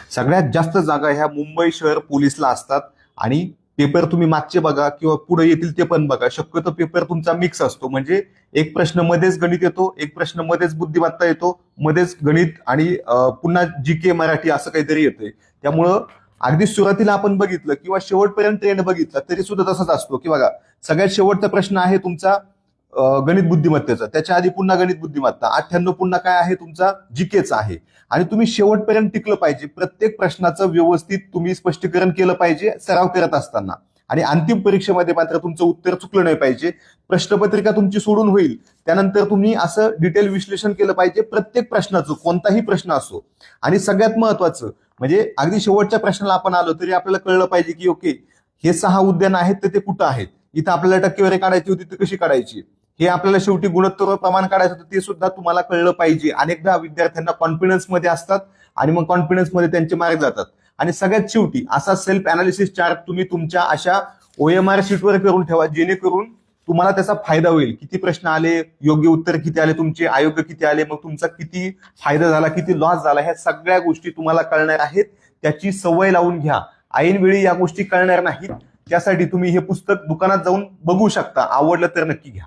सगळ्यात जास्त जागा ह्या मुंबई शहर पोलीसला असतात. आणि पेपर तुम्ही मागचे बघा किंवा पुढे येतील ते पण बघा, शक्यतो पेपर तुमचा मिक्स असतो. म्हणजे एक प्रश्न मध्येच गणित येतो, एक प्रश्न मध्येच बुद्धिमत्ता येतो, मध्येच गणित आणि पुन्हा जीके मराठी असं काहीतरी येतंय. त्यामुळं अगदी सुरुवातीला आपण बघितलं किंवा शेवटपर्यंत ट्रेंड बघितला तरी सुद्धा तसंच असतो की बघा, सगळ्यात शेवटचा प्रश्न आहे तुमचा गणित बुद्धिमत्तेचा, त्याच्या आधी पुन्हा गणित बुद्धिमत्ता, 98 पुन्हा काय आहे तुमचा जीकेचा आहे. आणि तुम्ही शेवटपर्यंत टिकलं पाहिजे, प्रत्येक प्रश्नाचं व्यवस्थित तुम्ही स्पष्टीकरण केलं पाहिजे सराव करत असताना. आणि अंतिम परीक्षेमध्ये मात्र तुमचं उत्तर चुकलं नाही पाहिजे. प्रश्नपत्रिका तुमची सोडून होईल, त्यानंतर तुम्ही असं डिटेल विश्लेषण केलं पाहिजे प्रत्येक प्रश्नाचं, कोणताही प्रश्न असो. आणि सगळ्यात महत्वाचं म्हणजे अगदी शेवटच्या प्रश्नाला आपण आलो तरी आपल्याला कळलं पाहिजे की ओके, हे 6 उद्यान आहेत तर ते कुठं आहेत, इथं आपल्याला टक्केवारी काढायची होती तर कशी काढायची, हे आपल्याला शेवटी गुणोत्तर प्रमाण काढायचं होतं ते सुद्धा तुम्हाला कळलं पाहिजे. अनेकदा विद्यार्थ्यांना कॉन्फिडन्स मध्ये असतात आणि मग कॉन्फिडन्स मध्ये त्यांचे मार्क जातात. आणि सगळ्यात शेवटी असा सेल्फ अनालिसिस चार्ट तुम्ही तुमच्या अशा OMR शीटवर करून ठेवा, जेणेकरून तुम्हाला त्याचा फायदा होईल. किती प्रश्न आले, योग्य उत्तर किती आले तुमचे, अयोग्य किती आले, मग तुमचा किती फायदा झाला, किती लॉस झाला, ह्या सगळ्या गोष्टी तुम्हाला कळणार आहेत. त्याची सवय लावून घ्या. ऐनवेळी या गोष्टी कळणार नाहीत. त्यासाठी तुम्ही हे पुस्तक दुकानात जाऊन बघू शकता, आवडलं तर नक्की घ्या.